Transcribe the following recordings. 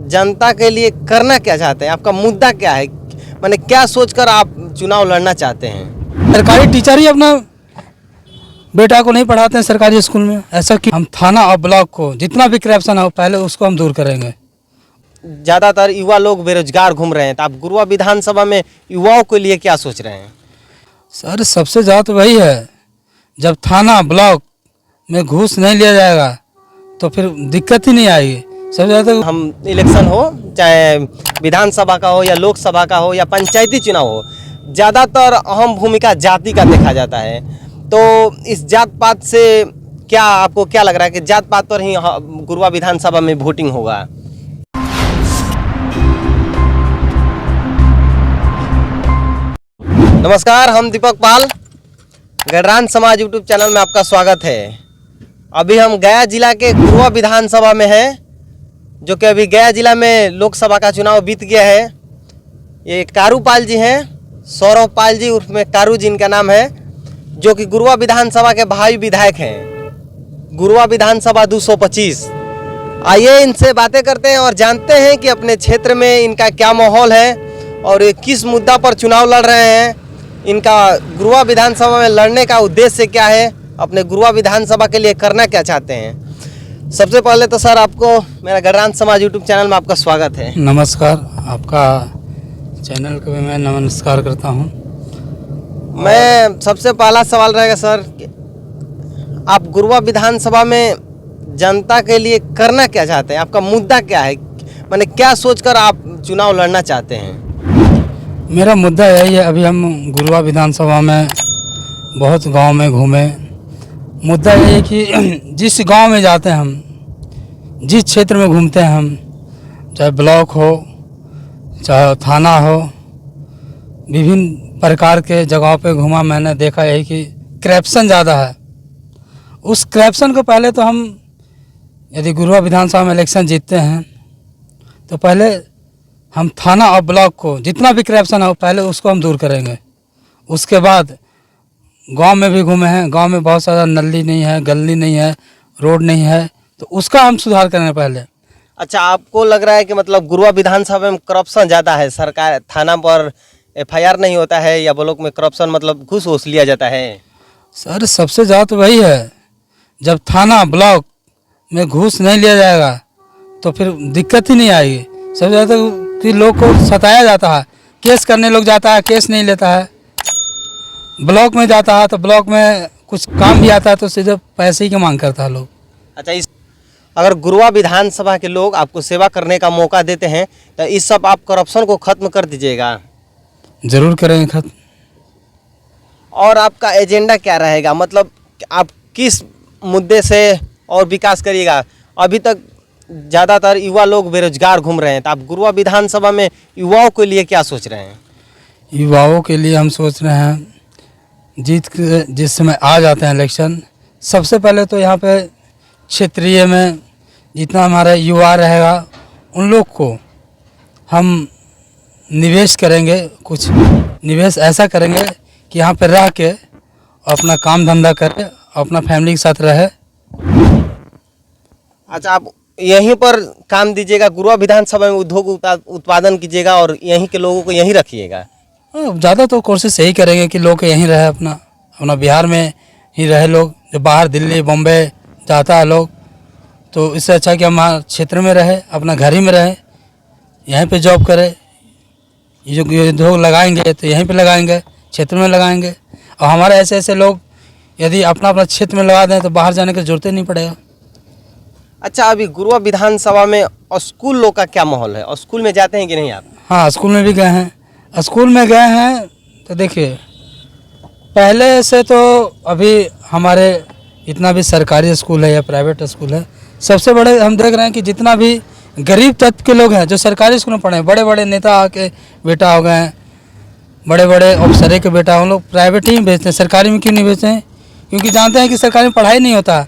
जनता के लिए करना क्या चाहते हैं? आपका मुद्दा क्या है? माने क्या सोचकर आप चुनाव लड़ना चाहते हैं? सरकारी टीचर ही अपना बेटा को नहीं पढ़ाते हैं सरकारी स्कूल में। ऐसा कि हम थाना और ब्लॉक को जितना भी करप्शन हो पहले उसको हम दूर करेंगे। ज़्यादातर युवा लोग बेरोजगार घूम रहे हैं, तो आप गुरुआ विधानसभा में युवाओं के लिए क्या सोच रहे हैं? सर सबसे ज़्यादा तो वही है, जब थाना ब्लॉक में घूस नहीं लिया जाएगा तो फिर दिक्कत ही नहीं आएगी। सबसे ज़्यादा हम इलेक्शन हो, चाहे विधानसभा का हो या लोकसभा का हो या पंचायती चुनाव हो, ज़्यादातर अहम भूमिका जाति का देखा जाता है। तो इस जात पात से क्या आपको क्या लग रहा है कि जात पात पर ही गुरुआ विधानसभा में वोटिंग होगा? नमस्कार, हम दीपक पाल, गडरान समाज यूट्यूब चैनल में आपका स्वागत है। अभी हम गया जिला के गुरुआ विधानसभा में हैं, जो कि अभी गया जिला में लोकसभा का चुनाव बीत गया है। ये कारू पाल जी हैं, सौरभ पाल जी उर्फ में कारू जी इनका नाम है, जो कि गुरुआ विधानसभा के भावी विधायक हैं, गुरुआ विधानसभा 225। आइए इनसे बातें करते हैं और जानते हैं कि अपने क्षेत्र में इनका क्या माहौल है और ये किस मुद्दा पर चुनाव लड़ रहे हैं। इनका गुरुआ विधानसभा में लड़ने का उद्देश्य क्या है, अपने गुरुआ विधानसभा के लिए करना क्या चाहते हैं। सबसे पहले तो सर आपको मेरा गडरान समाज यूट्यूब चैनल में आपका स्वागत है। नमस्कार, आपका चैनल को भी मैं नमस्कार करता हूं। मैं सबसे पहला सवाल रहेगा सर, आप गुरुआ विधानसभा में जनता के लिए करना क्या चाहते हैं? आपका मुद्दा क्या है? माने क्या सोचकर आप चुनाव लड़ना चाहते हैं? मेरा मुद्दा यही है, अभी हम गुरुआ विधानसभा में बहुत गांव में घूमे। मुद्दा यही है कि जिस गांव में जाते हैं हम, जिस क्षेत्र में घूमते हैं हम, चाहे ब्लॉक हो चाहे थाना हो, विभिन्न प्रकार के जगहों पे घूमा, मैंने देखा यही कि करप्शन ज़्यादा है। उस करप्शन को पहले तो हम, यदि गुरुआ विधानसभा में इलेक्शन जीतते हैं तो पहले हम थाना और ब्लॉक को जितना भी करप्शन हो पहले उसको हम दूर करेंगे। उसके बाद गांव में भी घूमे हैं, गांव में बहुत सारा नली नहीं है, गली नहीं है, रोड नहीं है, तो उसका हम सुधार करेंगे पहले। अच्छा, आपको लग रहा है कि मतलब गुरुआ विधानसभा में करप्शन ज़्यादा है, सरकार थाना पर FIR नहीं होता है, या ब्लॉक में करप्शन मतलब घूस वूस लिया जाता है? सर सबसे ज़्यादा तो वही है, जब थाना ब्लॉक में घूस नहीं लिया जाएगा तो फिर दिक्कत ही नहीं आएगी। सबसे ज़्यादा कि लोग को सताया जाता है, केस करने लोग जाता है, केस नहीं लेता है। ब्लॉक में जाता है तो ब्लॉक में कुछ काम भी आता है तो सीधे पैसे ही की मांग करता है लोग। अच्छा, इस अगर गुरुआ विधानसभा के लोग आपको सेवा करने का मौका देते हैं तो इस सब आप करप्शन को ख़त्म कर दीजिएगा? ज़रूर करेंगे खत्म। और आपका एजेंडा क्या रहेगा, मतलब आप किस मुद्दे से और विकास करिएगा? अभी तक ज़्यादातर युवा लोग बेरोजगार घूम रहे हैं, तो आप गुरुआ विधानसभा में युवाओं के लिए क्या सोच रहे हैं? युवाओं के लिए हम सोच रहे हैं, जीत के जिस समय आ जाते हैं इलेक्शन, सबसे पहले तो यहाँ पे क्षेत्रीय में जितना हमारा युवा रहेगा उन लोग को हम निवेश करेंगे। कुछ निवेश ऐसा करेंगे कि यहाँ पे रह के अपना काम धंधा करे, अपना फैमिली के साथ रहे। अच्छा, आप यहीं पर काम दीजिएगा, गुरुआ विधानसभा में उद्योग उत्पादन कीजिएगा और यहीं के लोगों को यहीं रखिएगा? ज़्यादा तो कोशिश यही करेंगे कि लोग यहीं रहे, अपना बिहार में ही रहे। लोग जो बाहर दिल्ली बॉम्बे जाता है लोग, तो इससे अच्छा कि हमारे क्षेत्र में रहे, अपना घर ही में रहे, यहीं पे जॉब करे। ये जो उद्योग लगाएंगे तो यहीं पे लगाएंगे, क्षेत्र में लगाएंगे। और हमारे ऐसे ऐसे लोग यदि अपना अपना क्षेत्र में लगा दें तो बाहर जाने की जरूरत ही नहीं पड़ेगा। अच्छा, अभी गुरुआ विधानसभा में स्कूल लोग का क्या माहौल है? स्कूल में जाते हैं कि नहीं आप? हाँ, स्कूल में भी गए हैं। स्कूल में गए हैं तो देखिए, पहले से तो अभी हमारे जितना भी सरकारी स्कूल है या प्राइवेट स्कूल है, सबसे बड़े हम देख रहे हैं कि जितना भी गरीब तबके के लोग हैं जो सरकारी स्कूल में पढ़े हैं, बड़े बड़े नेता के बेटा हो गए हैं, बड़े बड़े अफसर के बेटा, हम लोग प्राइवेट ही भेजते हैं। सरकारी में क्यों नहीं भेजते हैं? क्योंकि जानते हैं कि सरकारी में पढ़ाई नहीं होता।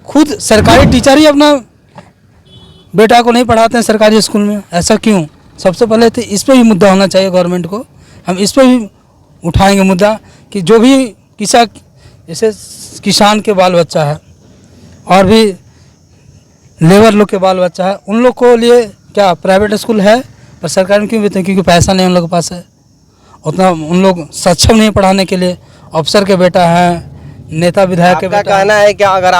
खुद सरकारी टीचर ही अपना बेटा को नहीं पढ़ाते हैं सरकारी स्कूल में। ऐसा क्यों? सबसे पहले तो इस पर भी मुद्दा होना चाहिए गवर्नमेंट को। हम इस पर भी उठाएंगे मुद्दा कि जो भी जैसे किसान के बाल बच्चा है और भी लेबर लोग के बाल बच्चा है, उन लोग को लिए क्या प्राइवेट स्कूल है, पर सरकारी में क्यों भेजते हैं? क्योंकि पैसा नहीं उन लोगों के पास है, उतना उन लोग सक्षम नहीं पढ़ाने के लिए। अफसर के बेटा है, नेता विधायक के आपका बेटा कहना है कि अगर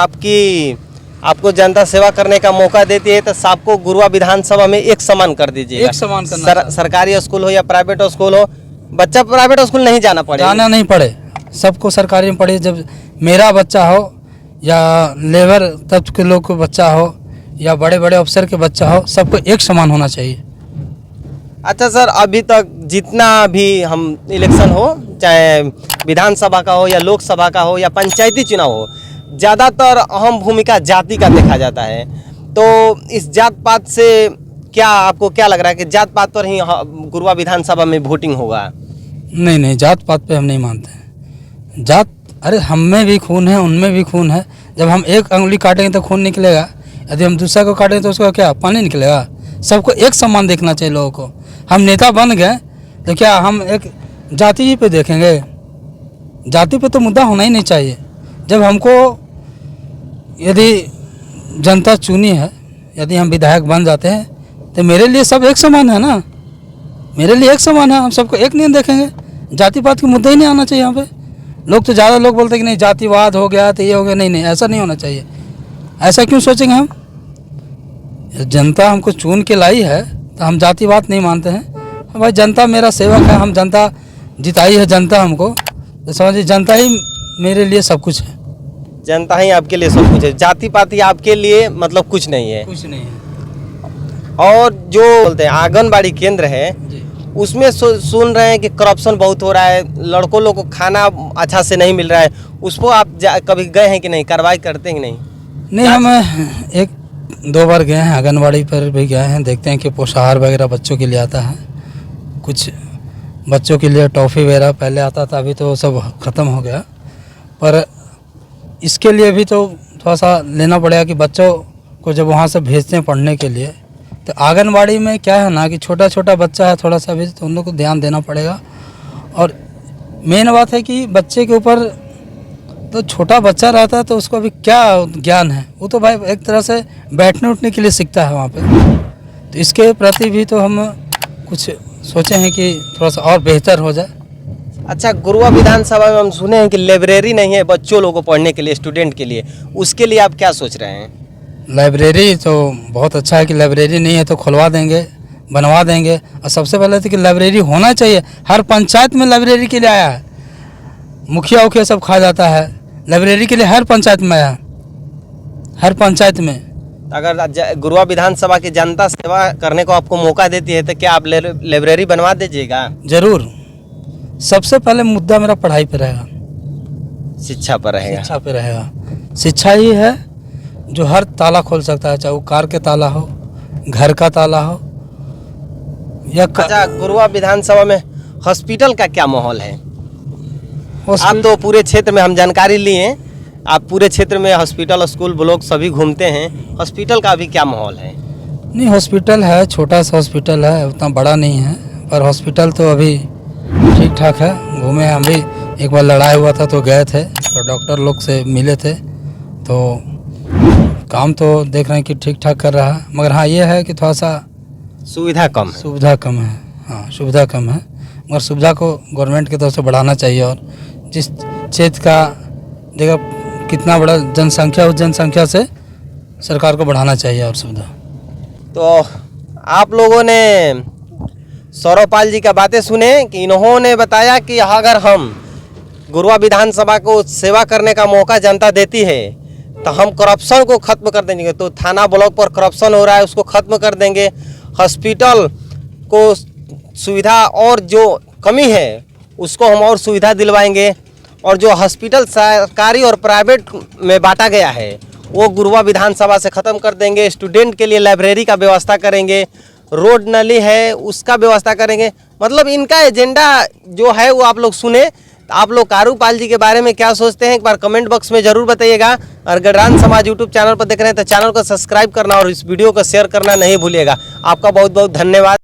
आपको जनता सेवा करने का मौका देती है तो सबको गुरुआ विधानसभा में एक समान कर दीजिएगा। एक समान करना सरकारी स्कूल हो या प्राइवेट स्कूल हो, बच्चा प्राइवेट स्कूल नहीं जाना पड़ेगा। जाना नहीं पड़े, सबको सरकारी में पढ़े। जब मेरा बच्चा हो या लेबर तबके के लोग को बच्चा हो या बड़े बड़े अफसर के बच्चा हो, सबको एक समान होना चाहिए। अच्छा सर, अभी तक जितना भी हम इलेक्शन हो, चाहे विधानसभा का हो या लोकसभा का हो या पंचायती चुनाव हो, ज़्यादातर अहम भूमिका जाति का देखा जाता है। तो इस जात पात से आपको क्या लग रहा है कि जात पात पर ही गुरुआ विधानसभा में वोटिंग होगा? नहीं, जात पात पे हम नहीं मानते हैं। जात, अरे हम में भी खून है, उनमें भी खून है। जब हम एक अंगुली काटेंगे तो खून निकलेगा, यदि हम दूसरा को काटेंगे तो उसका क्या पानी निकलेगा? सबको एक समान देखना चाहिए लोगों को। हम नेता बन गए तो क्या हम एक जाति ही पे देखेंगे? जाति पे तो मुद्दा होना ही नहीं चाहिए। जब हमको यदि जनता चुनी है, यदि हम विधायक बन जाते हैं तो मेरे लिए सब एक समान है ना, मेरे लिए एक समान है। हम सबको एक नहीं देखेंगे, जाति पात का मुद्दा ही नहीं आना चाहिए यहाँ पे। लोग तो ज़्यादा लोग बोलते हैं कि नहीं जातिवाद हो गया तो ये हो गया। नहीं, ऐसा नहीं होना चाहिए। ऐसा क्यों सोचेंगे हम? जनता हमको चुन के लाई है तो हम जातिवाद नहीं मानते हैं। भाई जनता मेरा सेवक है, हम जनता जिताई है जनता हमको, तो समझिए जनता ही मेरे लिए सब कुछ है। जनता ही आपके लिए सब कुछ है, जाति पाति आपके लिए मतलब कुछ नहीं है? कुछ नहीं है। और जो बोलते हैं आंगनबाड़ी केंद्र है, उसमें सुन रहे हैं कि करप्शन बहुत हो रहा है, लड़कों लोग को खाना अच्छा से नहीं मिल रहा है। उस पर आप कभी गए हैं कि नहीं, कार्रवाई करते हैं कि नहीं? नहीं, हम 1-2 बार गए हैं, आंगनबाड़ी पर भी गए हैं। देखते हैं कि पोषाहार वगैरह बच्चों के लिए आता है, कुछ बच्चों के लिए टॉफ़ी वगैरह पहले आता था, अभी तो सब ख़त्म हो गया। पर इसके लिए भी तो थोड़ा सा लेना पड़ेगा कि बच्चों को जब वहाँ से भेजते हैं पढ़ने के लिए, तो आंगनबाड़ी में क्या है ना कि छोटा छोटा बच्चा है, थोड़ा सा भी तो उन लोग को ध्यान देना पड़ेगा। और मेन बात है कि बच्चे के ऊपर तो छोटा बच्चा रहता है तो उसको अभी क्या ज्ञान है? वो तो भाई एक तरह से बैठने उठने के लिए सीखता है वहाँ पे। तो इसके प्रति भी तो हम कुछ सोचे हैं कि थोड़ा सा और बेहतर हो जाए। अच्छा, गुरुआ विधानसभा में हम सुने हैं कि लाइब्रेरी नहीं है बच्चों लोगों को पढ़ने के लिए, स्टूडेंट के लिए, उसके लिए आप क्या सोच रहे हैं? लाइब्रेरी तो बहुत अच्छा है कि लाइब्रेरी नहीं है तो खुलवा देंगे, बनवा देंगे। और सबसे पहले तो कि लाइब्रेरी होना चाहिए। हर पंचायत में लाइब्रेरी के लिए आया है, मुखिया उखिया सब खा जाता है, लाइब्रेरी के लिए हर पंचायत में आया, हर पंचायत में। अगर गुरुआ विधानसभा की जनता सेवा करने को आपको मौका देती है तो क्या आप लाइब्रेरी बनवा दीजिएगा? जरूर। सबसे पहले मुद्दा मेरा पढ़ाई पे रहेगा, शिक्षा पर रहेगा। शिक्षा पे रहेगा। शिक्षा ही है जो हर ताला खोल सकता है, चाहे वो कार के ताला हो, घर का ताला हो या अच्छा, गुरुआ विधानसभा में हॉस्पिटल का क्या माहौल है? आप तो पूरे क्षेत्र में हम जानकारी लिए, आप पूरे क्षेत्र में हॉस्पिटल, स्कूल, ब्लॉक सभी घूमते हैं, हॉस्पिटल का अभी क्या माहौल है? नहीं, हॉस्पिटल है, छोटा सा हॉस्पिटल है, उतना बड़ा नहीं है, पर हॉस्पिटल तो अभी ठीक ठाक है। घूमे हम भी, एक बार लड़ाई हुआ था तो गए थे, तो डॉक्टर लोग से मिले थे, तो काम तो देख रहे हैं कि ठीक ठाक कर रहा है। मगर हाँ, ये है कि थोड़ा सा सुविधा कम है। सुविधा कम है, हाँ सुविधा कम है, मगर सुविधा को गवर्नमेंट की तरफ से बढ़ाना चाहिए। और जिस क्षेत्र का जगह कितना बड़ा जनसंख्या, उस जनसंख्या से सरकार को बढ़ाना चाहिए और सुविधा। तो आप लोगों ने सौरवपाल जी का बातें सुने कि इन्होंने बताया कि अगर हम गुरुआ विधानसभा को सेवा करने का मौका जनता देती है तो हम करप्शन को ख़त्म कर देंगे। तो थाना ब्लॉक पर करप्शन हो रहा है उसको ख़त्म कर देंगे, हॉस्पिटल को सुविधा और जो कमी है उसको हम और सुविधा दिलवाएंगे, और जो हॉस्पिटल सरकारी और प्राइवेट में बांटा गया है वो गुरुआ विधानसभा से ख़त्म कर देंगे। स्टूडेंट के लिए लाइब्रेरी का व्यवस्था करेंगे, रोड नाली है उसका व्यवस्था करेंगे। मतलब इनका एजेंडा जो है वो आप लोग सुने। तो आप लोग कारूपाल जी के बारे में क्या सोचते हैं एक बार कमेंट बॉक्स में ज़रूर बताइएगा। और गडरान समाज यूट्यूब चैनल पर देख रहे हैं तो चैनल को सब्सक्राइब करना और इस वीडियो को शेयर करना नहीं भूलिएगा। आपका बहुत बहुत धन्यवाद।